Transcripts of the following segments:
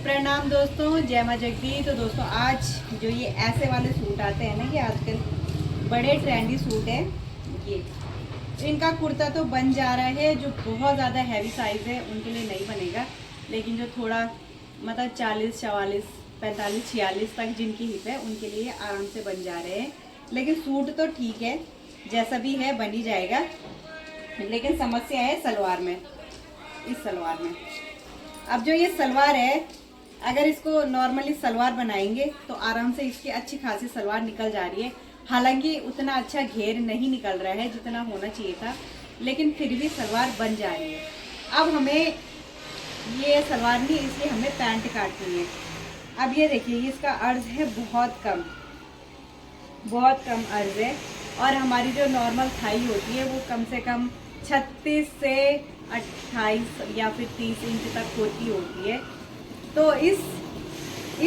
प्रणाम दोस्तों, जय माँ जगदी। तो दोस्तों आज जो ये ऐसे वाले सूट आते हैं ना, ये आजकल बड़े ट्रेंडी सूट हैं। ये इनका कुर्ता तो बन जा रहा है, जो बहुत ज़्यादा हैवी साइज़ है उनके लिए नहीं बनेगा, लेकिन जो थोड़ा मतलब 40, 44, 45, 46 तक जिनकी हिप है उनके लिए आराम से बन जा रहे हैं। लेकिन सूट तो ठीक है, जैसा भी है बन ही जाएगा। लेकिन समस्या है सलवार में, इस सलवार में। अब जो ये सलवार है, अगर इसको नॉर्मली सलवार बनाएंगे तो आराम से इसकी अच्छी खासी सलवार निकल जा रही है। हालांकि उतना अच्छा घेर नहीं निकल रहा है जितना होना चाहिए था, लेकिन फिर भी सलवार बन जा रही है। अब हमें ये सलवार नहीं, इसलिए हमें पैंट काटनी है। अब ये देखिए, इसका अर्ज है बहुत कम, बहुत कम अर्ज है। और हमारी जो नॉर्मल थाई होती है वो कम से कम 36 से 28 या फिर 30 इंच तक होती है। तो इस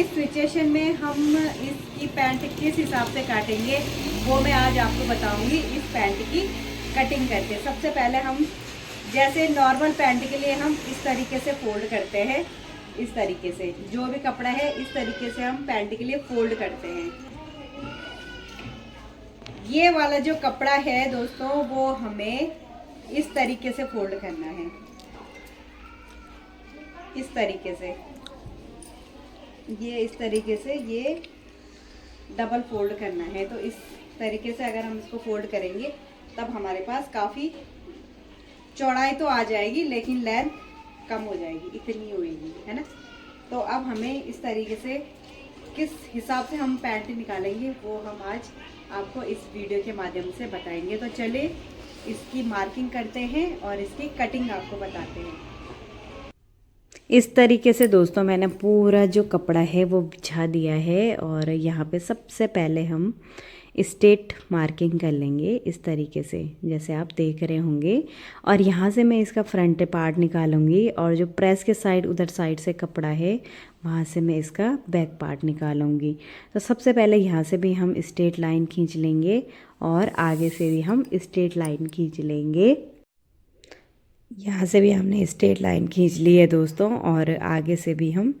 सिचुएशन में हम इसकी पैंट किस हिसाब से काटेंगे वो मैं आज आपको बताऊंगी, इस पैंट की कटिंग करके। सबसे पहले हम जैसे नॉर्मल पैंट के लिए हम इस तरीके से फोल्ड करते हैं, इस तरीके से जो भी कपड़ा है इस तरीके से हम पैंट के लिए फोल्ड करते हैं। ये वाला जो कपड़ा है दोस्तों, वो हमें इस तरीके से फोल्ड करना है, इस तरीके से। ये इस तरीके से ये डबल फोल्ड करना है। तो इस तरीके से अगर हम इसको फोल्ड करेंगे तब हमारे पास काफ़ी चौड़ाई तो आ जाएगी, लेकिन लेंथ कम हो जाएगी, इतनी होगी, है ना। तो अब हमें इस तरीके से किस हिसाब से हम पैंट निकालेंगे वो हम आज आपको इस वीडियो के माध्यम से बताएंगे। तो चलिए इसकी मार्किंग करते हैं और इसकी कटिंग आपको बताते हैं। इस तरीके से दोस्तों मैंने पूरा जो कपड़ा है वो बिछा दिया है, और यहाँ पे सबसे पहले हम स्ट्रेट मार्किंग कर लेंगे इस तरीके से, जैसे आप देख रहे होंगे। और यहाँ से मैं इसका फ्रंट पार्ट निकालूंगी, और जो प्रेस के साइड उधर साइड से कपड़ा है वहाँ से मैं इसका बैक पार्ट निकालूंगी। तो सबसे पहले यहाँ से भी हम स्ट्रेट लाइन खींच लेंगे, और आगे से भी हम स्ट्रेट लाइन खींच लेंगे। यहाँ से भी हमने स्ट्रेट लाइन खींच ली है दोस्तों, और आगे से भी हम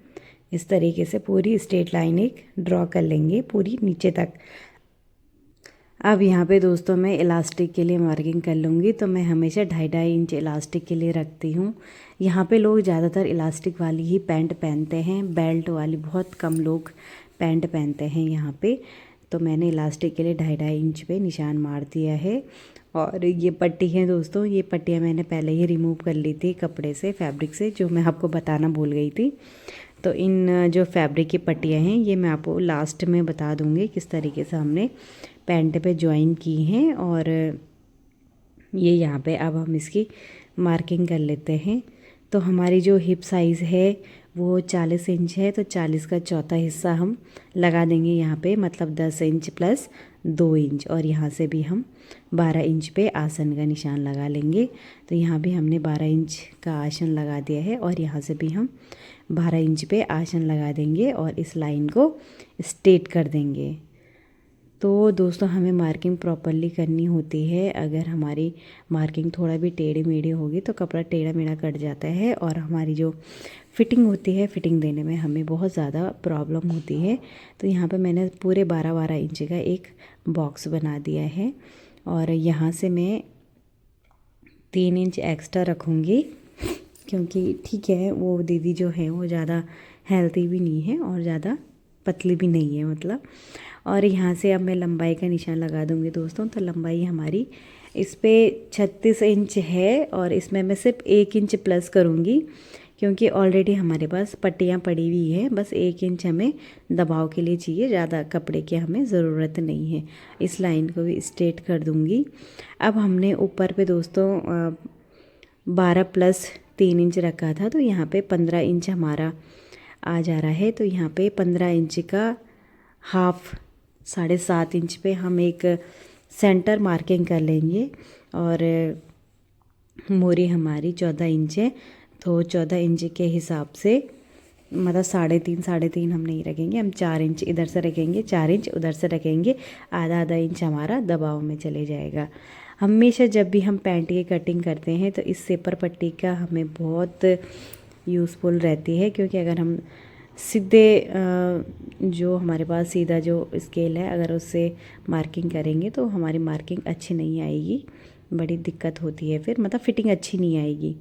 इस तरीके से पूरी स्ट्रेट लाइन एक ड्रॉ कर लेंगे पूरी नीचे तक। अब यहाँ पे दोस्तों मैं इलास्टिक के लिए मार्किंग कर लूँगी। तो मैं हमेशा 2.5 इंच इलास्टिक के लिए रखती हूँ। यहाँ पे लोग ज़्यादातर इलास्टिक वाली ही पैंट पहनते हैं, बेल्ट वाली बहुत कम लोग पैंट पहनते हैं यहाँ पे। तो मैंने इलास्टिक के लिए 2.5 इंच पे निशान मार दिया है। और ये पट्टी है दोस्तों, ये पट्टियाँ मैंने पहले ही रिमूव कर ली थी कपड़े से, फैब्रिक से, जो मैं आपको बताना भूल गई थी। तो इन जो फैब्रिक की पट्टियाँ हैं ये मैं आपको लास्ट में बता दूँगी किस तरीके से हमने पैंट पे ज्वाइन की हैं। और ये यहाँ पे अब हम इसकी मार्किंग कर लेते हैं। तो हमारी जो हिप साइज़ है वो 40 इंच है, तो 40 का चौथा हिस्सा हम लगा देंगे यहाँ पे, मतलब 10 इंच प्लस 2 इंच। और यहाँ से भी हम 12 इंच पे आसन का निशान लगा लेंगे। तो यहाँ भी हमने 12 इंच का आसन लगा दिया है, और यहाँ से भी हम 12 इंच पे आसन लगा देंगे और इस लाइन को स्ट्रेट कर देंगे। तो दोस्तों हमें मार्किंग प्रॉपरली करनी होती है। अगर हमारी मार्किंग थोड़ा भी टेढ़ी मेढ़ी होगी तो कपड़ा टेढ़ा मेढ़ा कट जाता है, और हमारी जो फिटिंग होती है, फिटिंग देने में हमें बहुत ज़्यादा प्रॉब्लम होती है। तो यहाँ पे मैंने पूरे 12-12 इंच का एक बॉक्स बना दिया है, और यहाँ से मैं 3 इंच एक्स्ट्रा रखूँगी, क्योंकि ठीक है वो दीदी जो है वो ज़्यादा हेल्थी भी नहीं है और ज़्यादा पतली भी नहीं है मतलब। और यहाँ से अब मैं लंबाई का निशान लगा दूँगी दोस्तों। तो लंबाई हमारी इस पे 36 इंच है, और इसमें मैं सिर्फ 1 इंच प्लस करूँगी, क्योंकि ऑलरेडी हमारे पास पट्टियाँ पड़ी हुई हैं। बस 1 इंच हमें दबाव के लिए चाहिए, ज़्यादा कपड़े की हमें ज़रूरत नहीं है। इस लाइन को भी स्ट्रेट कर दूँगी। अब हमने ऊपर पे दोस्तों 12 प्लस 3 इंच रखा था, तो यहाँ पे 15 इंच हमारा आ जा रहा है। तो यहाँ पे 15 इंच का हाफ 7.5 इंच पे हम एक सेंटर मार्किंग कर लेंगे। और मोरी हमारी 14 इंच है, तो 14 इंच के हिसाब से मतलब 3.5 हम नहीं रखेंगे, हम 4 इंच इधर से रखेंगे, 4 इंच उधर से रखेंगे। आधा इंच हमारा दबाव में चले जाएगा। हमेशा जब भी हम पैंट की कटिंग करते हैं तो इस सेपर पट्टी का हमें बहुत यूज़फुल रहती है, क्योंकि अगर हम सीधे जो हमारे पास सीधा जो स्केल है, अगर उससे मार्किंग करेंगे तो हमारी मार्किंग अच्छी नहीं आएगी, बड़ी दिक्कत होती है, फिर मतलब फिटिंग अच्छी नहीं आएगी।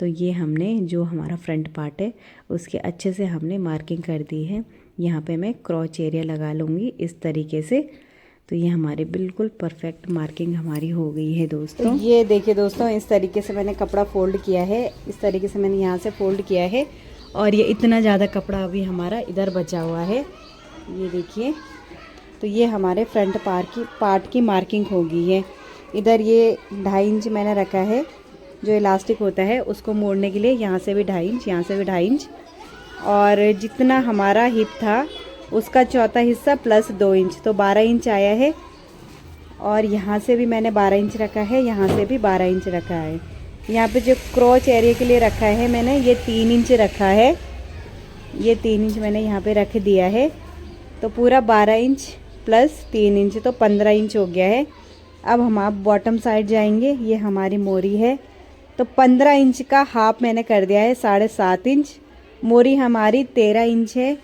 तो ये हमने जो हमारा फ्रंट पार्ट है उसके अच्छे से हमने मार्किंग कर दी है। यहाँ पे मैं क्रॉच एरिया लगा लूँगी इस तरीके से। तो ये हमारी बिल्कुल परफेक्ट मार्किंग हमारी हो गई है दोस्तों। तो ये देखिए दोस्तों, इस तरीके से मैंने कपड़ा फोल्ड किया है, इस तरीके से मैंने यहाँ से फोल्ड किया है। और ये इतना ज़्यादा कपड़ा अभी हमारा इधर बचा हुआ है, ये देखिए। तो ये हमारे फ्रंट पार्ट की मार्किंग हो गई है। इधर ये 2.5 इंच मैंने रखा है, जो इलास्टिक होता है उसको मोड़ने के लिए। यहाँ से भी 2.5 इंच, यहाँ से भी 2.5 इंच, और जितना हमारा हिप था उसका चौथा हिस्सा प्लस 2 इंच, तो 12 इंच आया है। और यहाँ से भी मैंने 12 इंच रखा है, यहाँ से भी 12 इंच रखा है। यहाँ पे जो क्रॉच एरिया के लिए रखा है मैंने, ये 3 इंच रखा है, ये 3 इंच मैंने यहाँ पे रख दिया है। तो पूरा 12 इंच प्लस 3 इंच, तो 15 इंच हो गया है। अब हम आप बॉटम साइड जाएंगे, ये हमारी मोरी है। तो 15 इंच का हाफ मैंने कर दिया है, 7.5 इंच। मोरी हमारी 13 इंच है,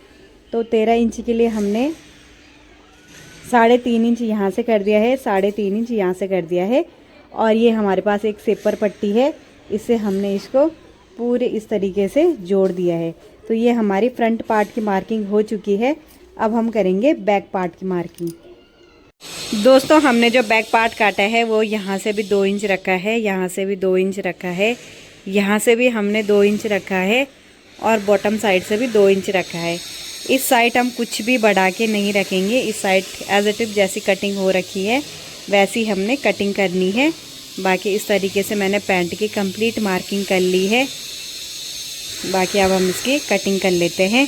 तो 13 इंच के लिए हमने 3.5 इंच यहाँ से कर दिया है, 3.5 इंच यहाँ से कर दिया है। और ये हमारे पास एक सेपर पट्टी है, इससे हमने इसको पूरे इस तरीके से जोड़ दिया है। तो ये हमारी फ्रंट पार्ट की मार्किंग हो चुकी है। अब हम करेंगे बैक पार्ट की मार्किंग। दोस्तों, हमने जो बैक पार्ट काटा है वो यहाँ से भी 2 इंच रखा है, यहाँ से भी 2 इंच रखा है, यहाँ से भी हमने 2 इंच रखा है, और बॉटम साइड से भी 2 इंच रखा है। इस साइड हम कुछ भी बढ़ा के नहीं रखेंगे, इस साइड एज इट इज़ जैसी कटिंग हो रखी है वैसी हमने कटिंग करनी है। बाकी इस तरीके से मैंने पैंट की कंप्लीट मार्किंग कर ली है। बाकी अब हम इसकी कटिंग कर लेते हैं।